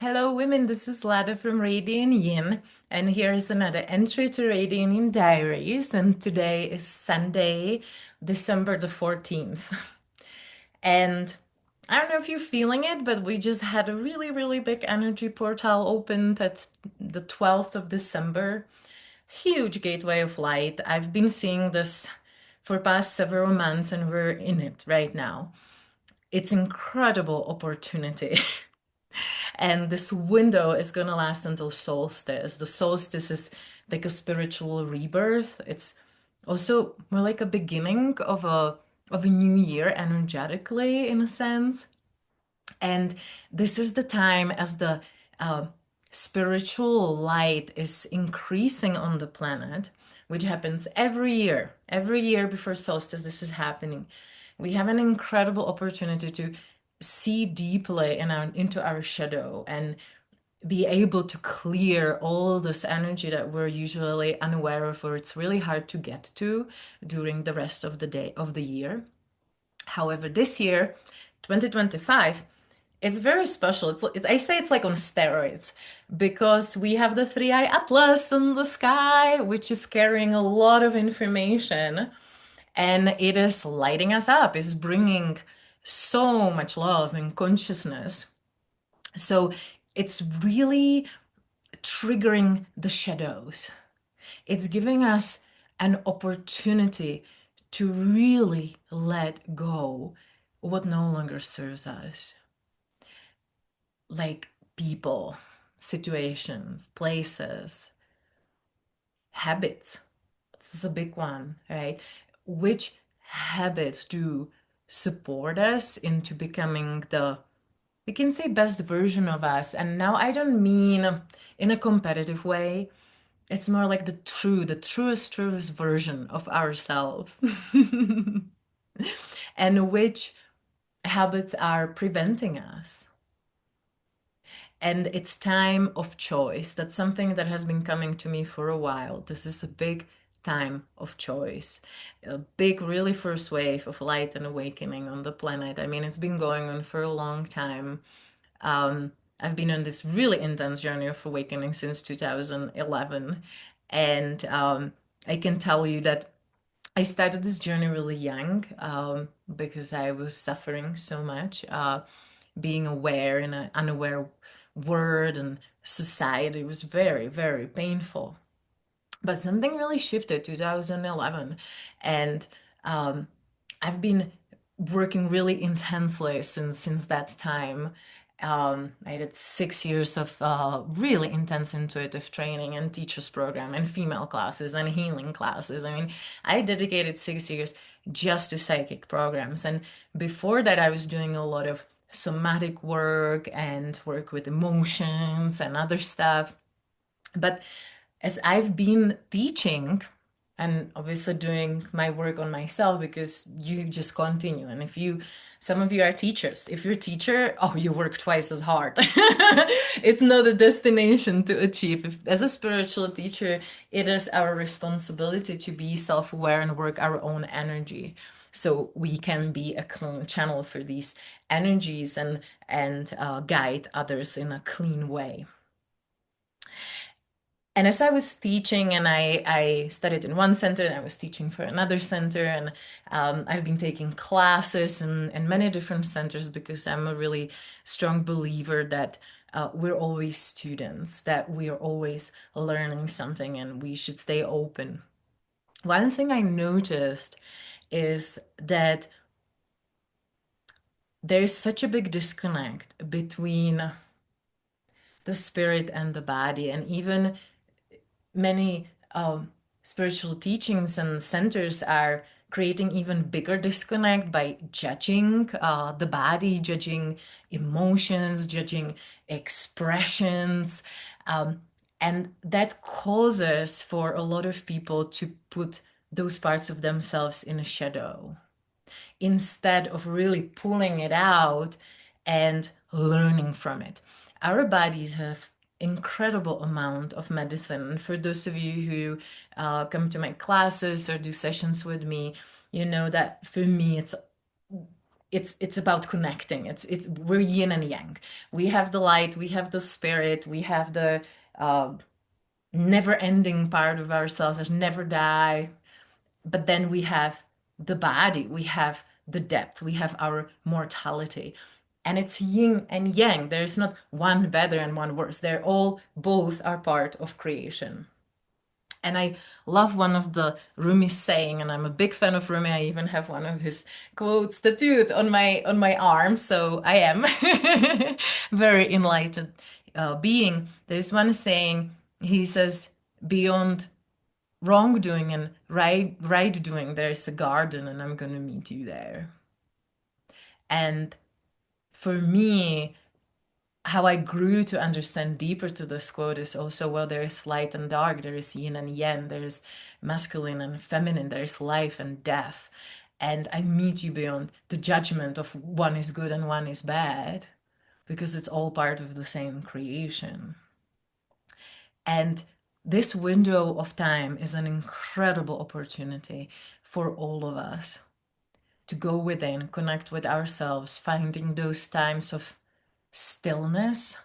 Hello, women. This is Lada from Radiant Yin, and here's another entry to Radiant Yin Diaries. And today is Sunday, December the 14th. And I don't know if you're feeling it, but we just had a really, really big energy portal opened at the 12th of December. Huge gateway of light. I've been seeing this for past several months, and we're in it right now. It's incredible opportunity. And this window is going to last until solstice. The solstice is like a spiritual rebirth. It's also more like a beginning of a new year energetically in a sense. And this is the time as the uh, spiritual light is increasing on the planet, which happens every year. Every year before solstice, this is happening. We have an incredible opportunity to see deeply into our shadow and be able to clear all this energy that we're usually unaware of, or it's really hard to get to during the rest of the day of the year. However, this year, 2025, it's very special. I say it's like on steroids because we have the three-eye atlas in the sky, which is carrying a lot of information, and it is lighting us up. It's bringing so much love and consciousness. So it's really triggering the shadows. It's giving us an opportunity to really let go what no longer serves us, like people, situations, places, habits. This is a big one, right? Which habits do support us into becoming the, we can say, best version of us? And now I don't mean in a competitive way. It's more like the truest version of ourselves. And which habits are preventing us. And it's time of choice. That's something that has been coming to me for a while. This is a big time of choice. A big, really first wave of light and awakening on the planet. I mean, it's been going on for a long time. Um, I've been on this really intense journey of awakening since 2011. And I can tell you that I started this journey really young because I was suffering so much, being aware in an unaware world and society was very, very painful. But something really shifted 2011, and um, I've been working really intensely since that time. I did 6 years of really intense intuitive training and teachers program and female classes and healing classes. I mean, I dedicated 6 years just to psychic programs. And before that, I was doing a lot of somatic work and work with emotions and other stuff. But as I've been teaching and obviously doing my work on myself, because you just continue. And if you, some of you are teachers, if you're a teacher, oh, you work twice as hard. It's not a destination to achieve. As a spiritual teacher, it is our responsibility to be self-aware and work our own energy. So we can be a clean channel for these energies and guide others in a clean way. And as I was teaching, and I studied in one center, and I was teaching for another center, and I've been taking classes in many different centers because I'm a really strong believer that we're always students, that we are always learning something, and we should stay open. One thing I noticed is that there's such a big disconnect between the spirit and the body, and even many spiritual teachings and centers are creating even bigger disconnect by judging the body, judging emotions, judging expressions. Um, and that causes for a lot of people to put those parts of themselves in a shadow instead of really pulling it out and learning from it. Our bodies have incredible amount of medicine. For those of you who come to my classes or do sessions with me, you know that for me it's it's about connecting. It's we're yin and yang. We have the light, we have the spirit, we have the uh, never-ending part of ourselves that never die. But then we have the body, we have the depth, we have our mortality. And it's yin and yang. There's not one better and one worse. They're all, both are part of creation. And I love one of the Rumi's saying, and I'm a big fan of Rumi. I even have one of his quotes tattooed on my arm, so I am very enlightened being. There's one saying, he says, beyond wrongdoing and right doing, there's a garden, and I'm gonna meet you there. And for me, how I grew to understand deeper to this quote is also, well, there is light and dark, there is yin and yang, there is masculine and feminine, there is life and death. And I meet you beyond the judgment of one is good and one is bad, because it's all part of the same creation. And this window of time is an incredible opportunity for all of us to go within, connect with ourselves, finding those times of stillness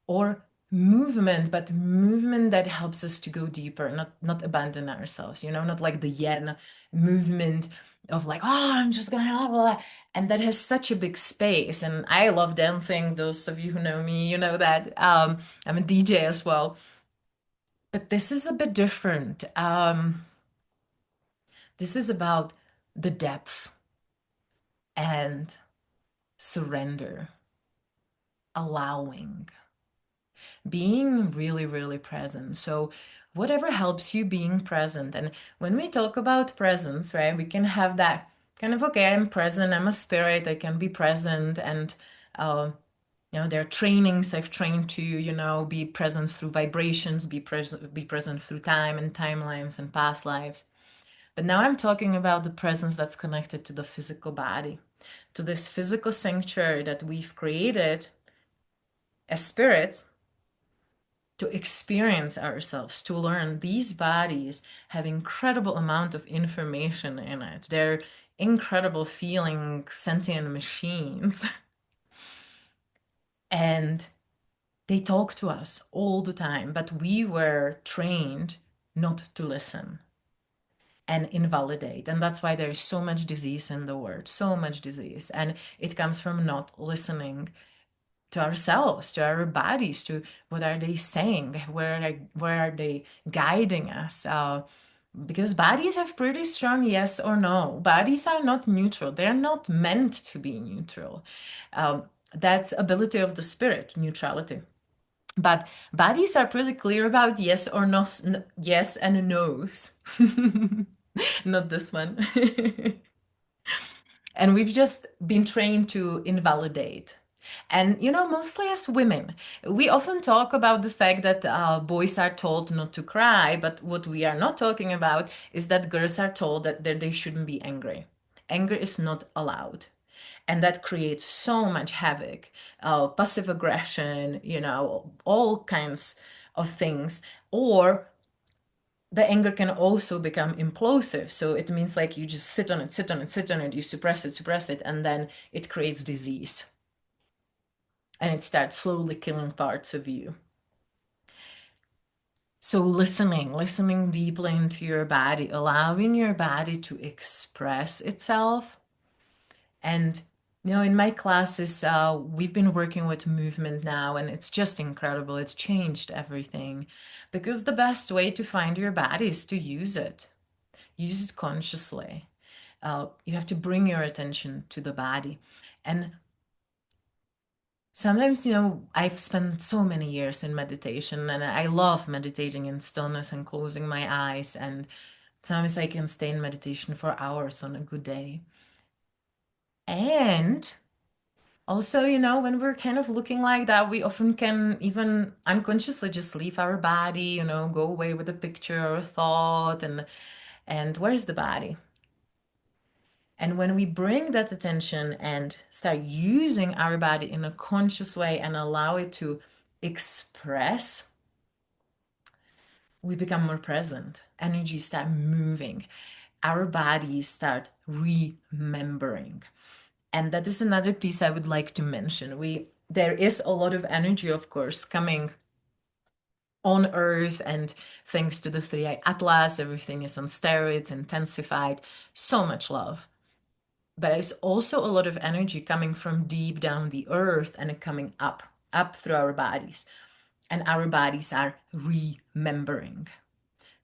or movement, but movement that helps us to go deeper, not abandon ourselves, not like the yen movement of like, oh, I'm just gonna blah, blah, blah. And that has such a big space. And I love dancing. Those of you who know me, you know that I'm a DJ as well. But this is a bit different. This is about the depth and surrender, allowing, being really, really present. So, whatever helps you being present. And when we talk about presence, right, we can have that kind of, okay, I'm present, I'm a spirit, I can be present. And, there are trainings I've trained to, be present through vibrations, be present through time and timelines and past lives. But now I'm talking about the presence that's connected to the physical body, to this physical sanctuary that we've created as spirits to experience ourselves, to learn. These bodies have incredible amount of information in it. They're incredible feeling sentient machines. And they talk to us all the time, but we were trained not to listen and invalidate. And that's why there is so much disease in the world, so much disease. And it comes from not listening to ourselves, to our bodies, to what are they saying, where are they guiding us. Because bodies have pretty strong yes or no. Bodies are not neutral. They're not meant to be neutral. That's ability of the spirit, neutrality. But bodies are pretty clear about yes or no, yes and no's. Not this one. And we've just been trained to invalidate. And, mostly as women, we often talk about the fact that boys are told not to cry, but what we are not talking about is that girls are told that they shouldn't be angry. Anger is not allowed. And that creates so much havoc, passive aggression, all kinds of things. Or the anger can also become implosive. So it means like you just sit on it, sit on it, sit on it, you suppress it, and then it creates disease. And it starts slowly killing parts of you. So listening deeply into your body, allowing your body to express itself. And in my classes, we've been working with movement now, and it's just incredible. It's changed everything because the best way to find your body is to use it. Use it consciously. You have to bring your attention to the body. And sometimes, I've spent so many years in meditation, and I love meditating in stillness and closing my eyes. And sometimes I can stay in meditation for hours on a good day. And also, when we're kind of looking like that, we often can even unconsciously just leave our body, go away with a picture or a thought, and where's the body? And when we bring that attention and start using our body in a conscious way and allow it to express, we become more present. Energies start moving. Our bodies start remembering. And that is another piece I would like to mention. There is a lot of energy, of course, coming on Earth, and thanks to the three-eye atlas, everything is on steroids, intensified, so much love. But there's also a lot of energy coming from deep down the earth and coming up through our bodies. And our bodies are remembering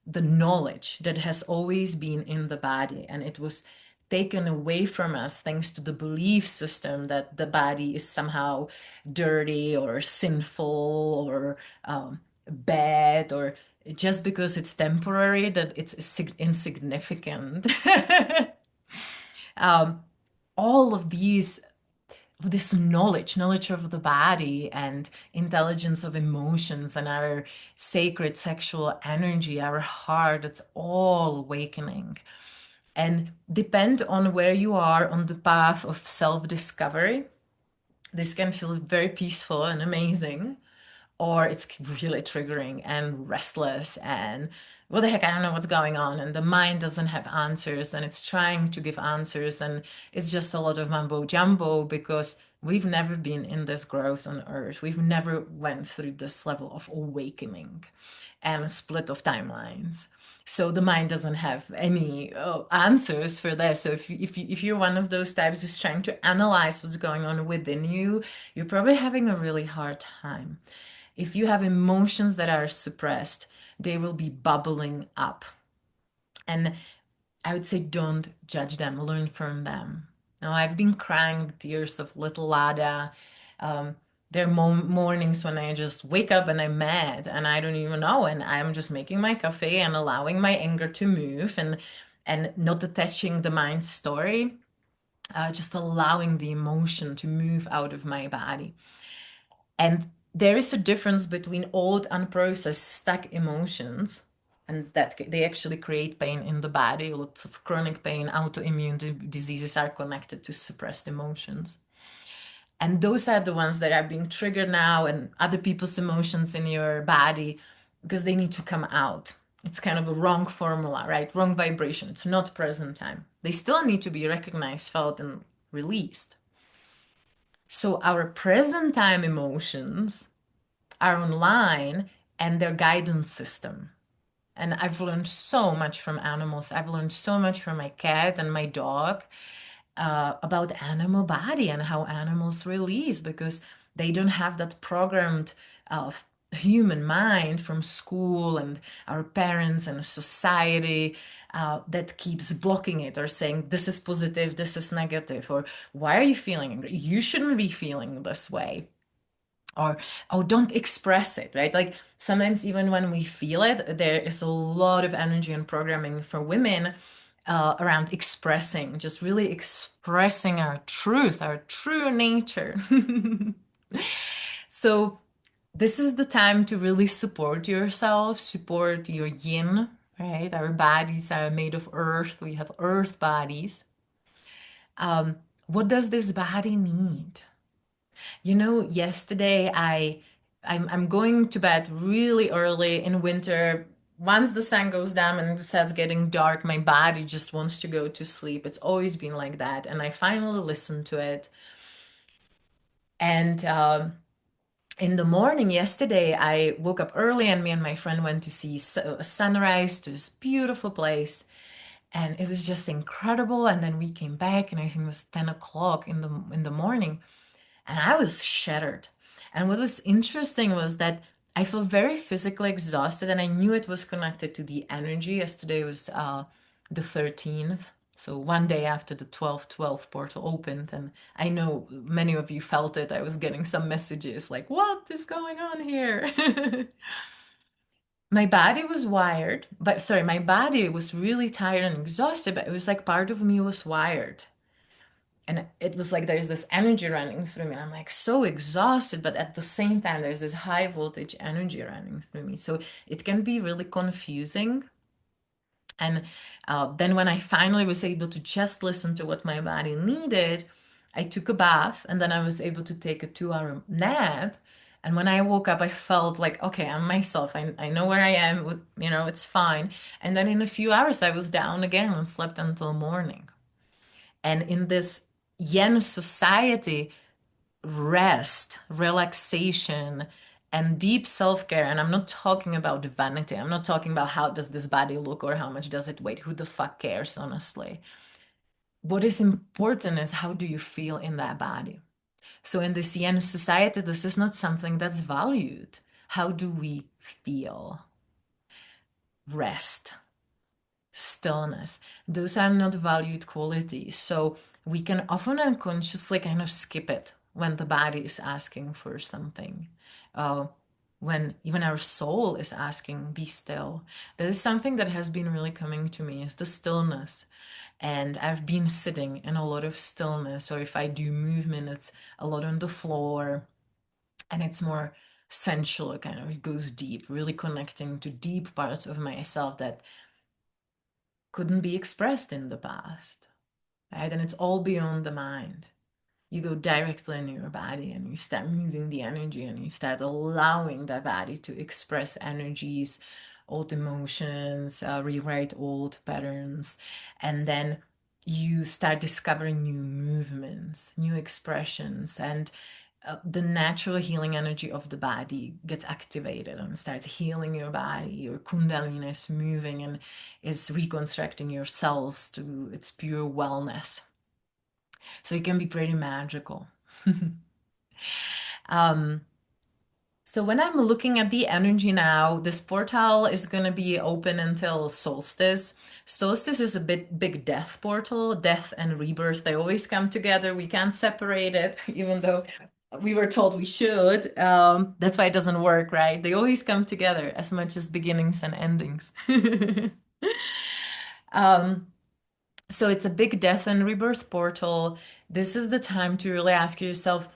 the knowledge that has always been in the body, and it was taken away from us thanks to the belief system that the body is somehow dirty or sinful or bad, or just because it's temporary that it's insignificant. All of this knowledge of the body and intelligence of emotions and our sacred sexual energy, our heart, it's all awakening. And depend on where you are on the path of self-discovery. This can feel very peaceful and amazing, or it's really triggering and restless and what the heck, I don't know what's going on, and the mind doesn't have answers and it's trying to give answers, and it's just a lot of mumbo jumbo because we've never been in this growth on earth. We've never went through this level of awakening and split of timelines. So the mind doesn't have any answers for this. So if you're one of those types who's trying to analyze what's going on within you, you're probably having a really hard time. If you have emotions that are suppressed, they will be bubbling up. And I would say don't judge them, learn from them. Now, I've been crying the tears of little Lada. Um, there are mornings when I just wake up and I'm mad and I don't even know, and I'm just making my coffee and allowing my anger to move, and not attaching the mind story, just allowing the emotion to move out of my body. And there is a difference between old, unprocessed, stuck emotions, and that they actually create pain in the body. A lot of chronic pain, autoimmune diseases are connected to suppressed emotions. And those are the ones that are being triggered now, and other people's emotions in your body, because they need to come out. It's kind of a wrong formula, right? Wrong vibration. It's not present time. They still need to be recognized, felt, and released. So our present time emotions are online and their guidance system. And I've learned so much from animals. I've learned so much from my cat and my dog about animal body and how animals release, because they don't have that programmed human mind from school and our parents and society that keeps blocking it or saying this is positive, this is negative, or why are you feeling angry? You shouldn't be feeling this way. Or, oh, don't express it, right? Like sometimes even when we feel it, there is a lot of energy and programming for women around expressing, just really expressing our truth, our true nature. So this is the time to really support yourself, support your yin, right? Our bodies are made of earth. We have earth bodies. What does this body need? You know, yesterday I'm going to bed really early in winter. Once the sun goes down and it starts getting dark, my body just wants to go to sleep. It's always been like that. And I finally listened to it. And in the morning yesterday, I woke up early and me and my friend went to see a sunrise to this beautiful place. And it was just incredible. And then we came back and I think it was 10 o'clock in the morning. And I was shattered. And what was interesting was that I felt very physically exhausted, and I knew it was connected to the energy. Yesterday was the 13th, so one day after the 12/12 portal opened. And I know many of you felt it. I was getting some messages like, what is going on here? My body was wired, but sorry, my body was really tired and exhausted, but it was like part of me was wired. And it was like there's this energy running through me, and I'm like so exhausted, but at the same time there's this high voltage energy running through me, so it can be really confusing. And then when I finally was able to just listen to what my body needed, I took a bath, and then I was able to take a 2 hour nap. And when I woke up, I felt like, okay, I'm myself. I know where I am, you know, it's fine. And then in a few hours I was down again and slept until morning. And in this Yen society, rest, relaxation, and deep self-care. And I'm not talking about vanity. I'm not talking about how does this body look or how much does it weigh. Who the fuck cares, honestly? What is important is how do you feel in that body? So in this Yen society, this is not something that's valued. How do we feel? Rest, stillness. Those are not valued qualities. So we can often unconsciously kind of skip it when the body is asking for something. Uh, when even our soul is asking, be still. That is something that has been really coming to me is the stillness. And I've been sitting in a lot of stillness, or if I do movement, it's a lot on the floor and it's more sensual, kind of, it goes deep, really connecting to deep parts of myself that couldn't be expressed in the past, right? And it's all beyond the mind. You go directly in your body and you start moving the energy and you start allowing that body to express energies, old emotions, rewrite old patterns, and then you start discovering new movements, new expressions, and the natural healing energy of the body gets activated and starts healing your body. Your kundalini is moving and is reconstructing your cells to its pure wellness. So it can be pretty magical. um, so when I'm looking at the energy now, this portal is going to be open until solstice. Solstice is a big death portal, death and rebirth. They always come together. We can't separate it, even though we were told we should. That's why it doesn't work, right? They always come together as much as beginnings and endings. um, so it's a big death and rebirth portal. This is the time to really ask yourself,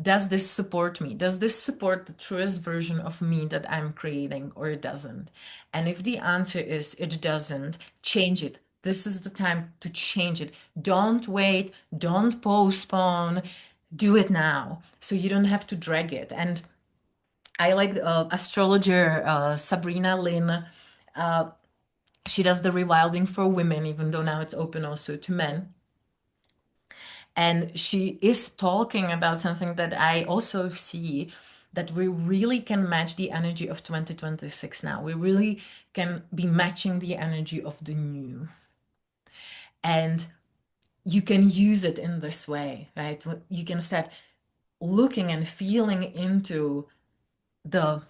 does this support me? Does this support the truest version of me that I'm creating, or it doesn't? And if the answer is it doesn't, change it. This is the time to change it. Don't wait, don't postpone, do it now so you don't have to drag it. And I like astrologer Sabrina Lynn. Uh, she does the rewilding for women, even though now it's open also to men. And she is talking about something that I also see, that we really can match the energy of 2026 now. We really can be matching the energy of the new. And you can use it in this way, right? You can start looking and feeling into the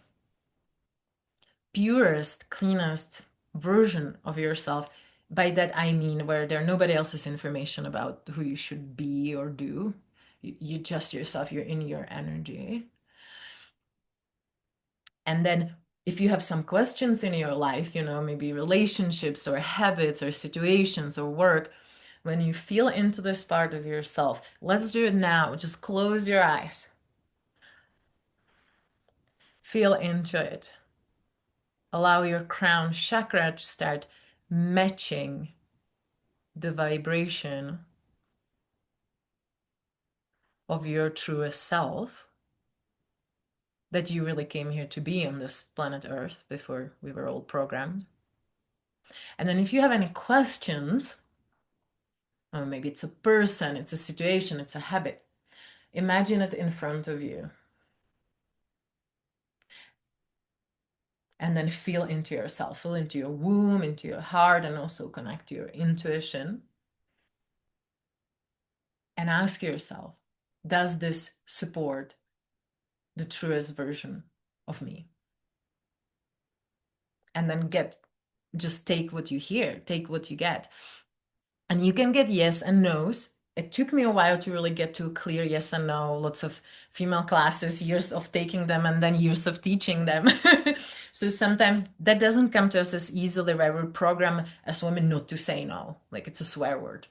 purest, cleanest version of yourself. By that I mean where there nobody else's information about who you should be or do. You just yourself, you're in your energy. And then if you have some questions in your life, maybe relationships or habits or situations or work, when you feel into this part of yourself, let's do it now. Just close your eyes. Feel into it. Allow your crown chakra to start matching the vibration of your truest self that you really came here to be on this planet Earth before we were all programmed. And then if you have any questions, or maybe it's a person, it's a situation, it's a habit, imagine it in front of you. And then feel into yourself, feel into your womb, into your heart, and also connect to your intuition. And ask yourself, does this support the truest version of me? And then just take what you hear, take what you get. And you can get yes and no's. It took me a while to really get to a clear yes and no, lots of female classes, years of taking them, and then years of teaching them. So sometimes that doesn't come to us as easily, where we're programmed as women not to say no, like it's a swear word.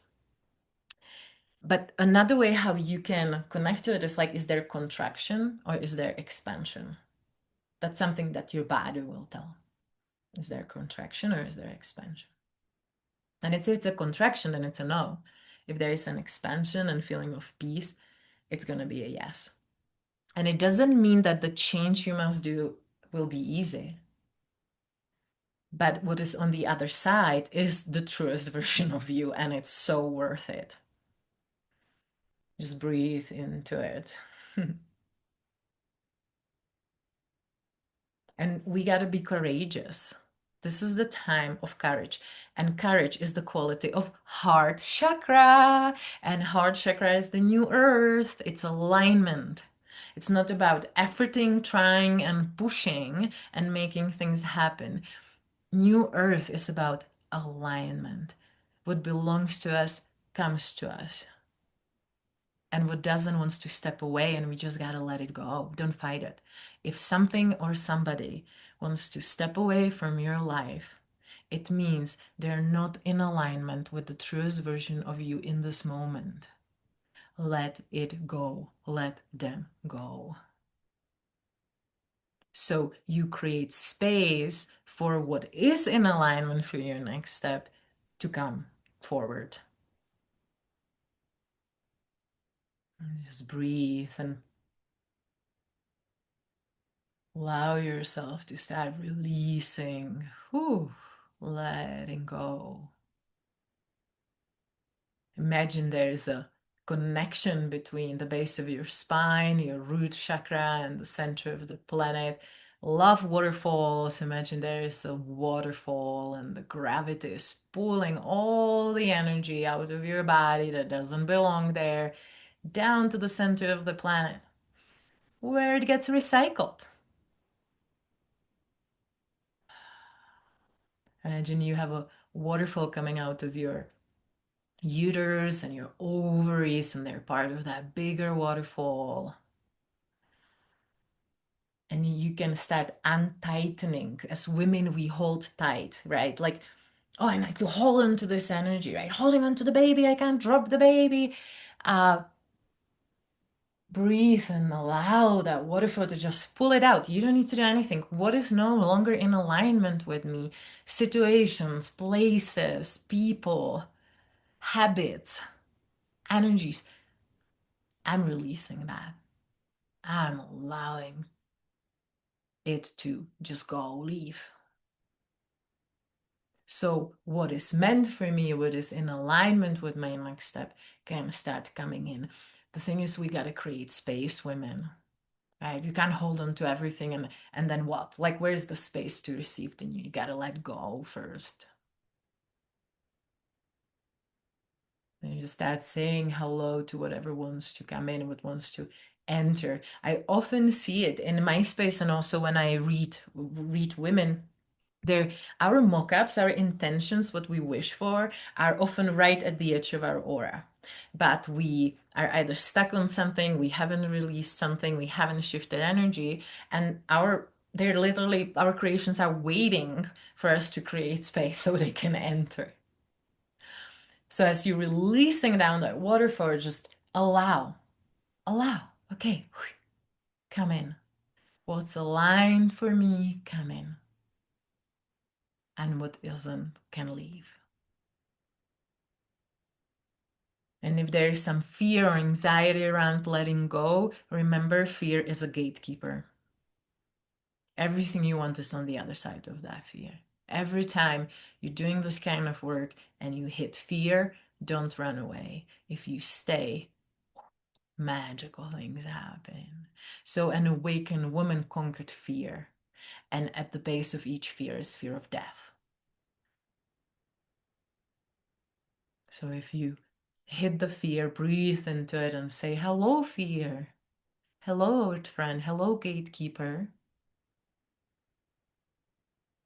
But another way how you can connect to it is like, is there contraction or is there expansion? That's something that your body will tell. Is there contraction or is there expansion? And it's a contraction, then it's a no. If there is an expansion and feeling of peace, it's going to be a yes. And it doesn't mean that the change you must do will be easy. But what is on the other side is the truest version of you, and it's so worth it. Just breathe into it. And we got to be courageous. This is the time of courage. And courage is the quality of heart chakra. And heart chakra is the new earth. It's alignment. It's not about efforting, trying, and pushing and making things happen. New earth is about alignment. What belongs to us comes to us. And what doesn't wants to step away, and we just got to let it go. Don't fight it. If something or somebody wants to step away from your life, it means they're not in alignment with the truest version of you in this moment. Let it go. Let them go. So you create space for what is in alignment for your next step to come forward. And just breathe and allow yourself to start releasing, whew, letting go. Imagine there is a connection between the base of your spine, your root chakra, and the center of the planet. Love waterfalls. Imagine there is a waterfall and the gravity is pulling all the energy out of your body that doesn't belong there down to the center of the planet where it gets recycled. Imagine you have a waterfall coming out of your uterus and your ovaries, and they're part of that bigger waterfall. And you can start untightening. As women, we hold tight, right? Like, oh, I need to hold on to this energy, right? Holding on to the baby, I can't drop the baby. Uh, Breathe and allow that waterfall to just pull it out. You don't need to do anything. What is no longer in alignment with me? Situations, places, people, habits, energies. I'm releasing that. I'm allowing it to just go, leave. So, what is meant for me, what is in alignment with my next step, can start coming in. The thing is, we got to create space, women, right? You can't hold on to everything and then what? Like, where's the space to receive the new? You got to let go first. And you just start saying hello to whatever wants to come in, what wants to enter. I often see it in my space, and also when I read women. Our mock-ups, our intentions, what we wish for, are often right at the edge of our aura. But we are either stuck on something, we haven't released something, we haven't shifted energy, and they're literally, our creations are waiting for us to create space so they can enter. So as you're releasing down that waterfall, just allow, okay, come in. What's aligned for me, come in. And what isn't, can leave. And if there is some fear or anxiety around letting go, remember fear is a gatekeeper. Everything you want is on the other side of that fear. Every time you're doing this kind of work and you hit fear, don't run away. If you stay, magical things happen. So an awakened woman conquered fear. And at the base of each fear is fear of death. So if you hit the fear, breathe into it and say, hello, fear. Hello, old friend. Hello, gatekeeper.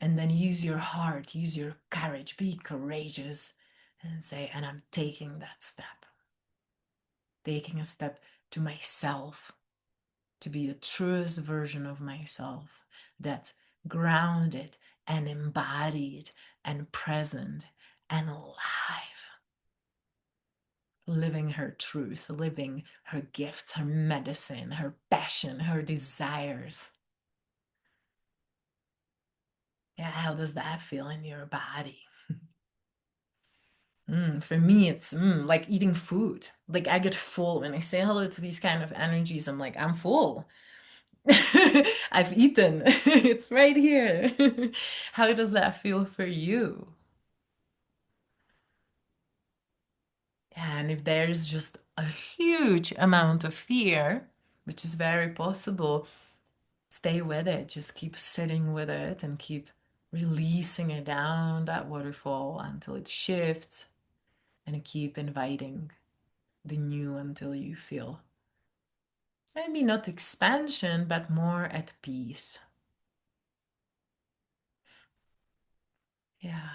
And then use your heart, use your courage, be courageous and say, and I'm taking that step. Taking a step to myself, to be the truest version of myself that's grounded and embodied and present and alive. Living her truth, living her gifts, her medicine, her passion, her desires. Yeah, how does that feel in your body? For me, it's like eating food. Like I get full when I say hello to these kind of energies. I'm like, I'm full. I've eaten. It's right here. How does that feel for you? And if there is just a huge amount of fear, which is very possible, stay with it. Just keep sitting with it and keep releasing it down that waterfall until it shifts, and keep inviting the new until you feel maybe not expansion, but more at peace. Yeah.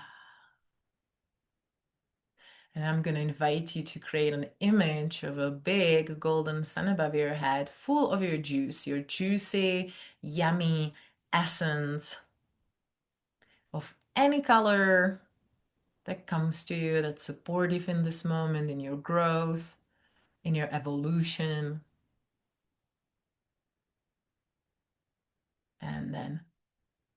And I'm going to invite you to create an image of a big golden sun above your head, full of your juice, your juicy, yummy essence of any color that comes to you that's supportive in this moment, in your growth, in your evolution. And then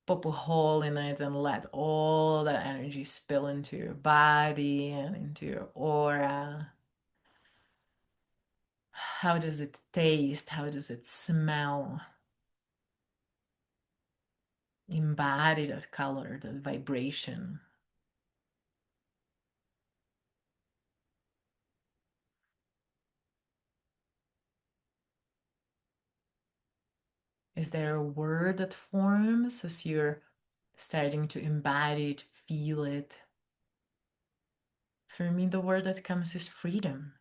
pop a hole in it and let all that energy spill into your body and into your aura. How does it taste? How does it smell? Embody that color, that vibration. Is there a word that forms as you're starting to embody it, feel it? For me, the word that comes is freedom.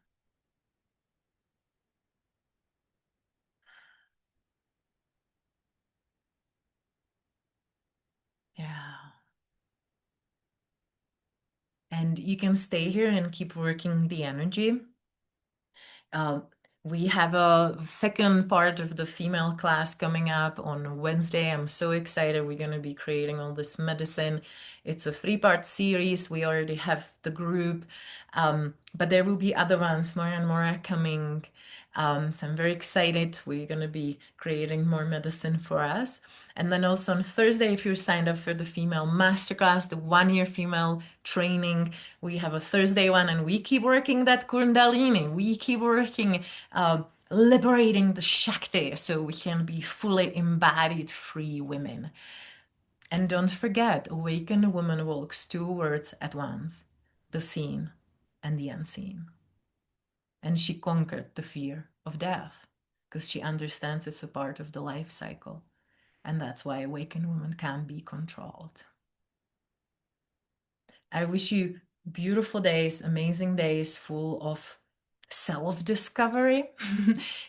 Yeah. And you can stay here and keep working the energy. Um, we have a second part of the female class coming up on Wednesday. I'm so excited. We're going to be creating all this medicine. It's a three-part series. We already have the group, but there will be other ones. More and more are coming. So I'm very excited. We're going to be creating more medicine for us. And then also on Thursday, if you're signed up for the female masterclass, the 1 year female training, we have a Thursday one, and we keep working that Kundalini. We keep working, liberating the Shakti so we can be fully embodied, free women. And don't forget, awakened woman walks two worlds at once, the seen and the unseen. And she conquered the fear of death because she understands it's a part of the life cycle. And that's why awakened women can be controlled. I wish you beautiful days, amazing days full of self-discovery.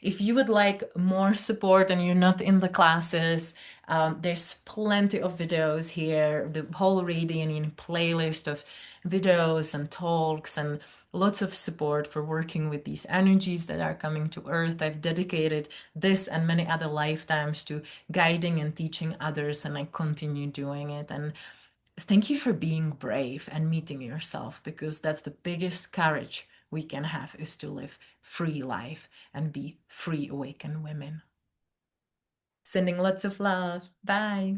If you would like more support and you're not in the classes, there's plenty of videos here, the whole Radiant playlist of videos and talks and lots of support for working with these energies that are coming to Earth. I've dedicated this and many other lifetimes to guiding and teaching others, and I continue doing it. And thank you for being brave and meeting yourself, because that's the biggest courage we can have, is to live free life and be free awakened women. Sending lots of love. Bye.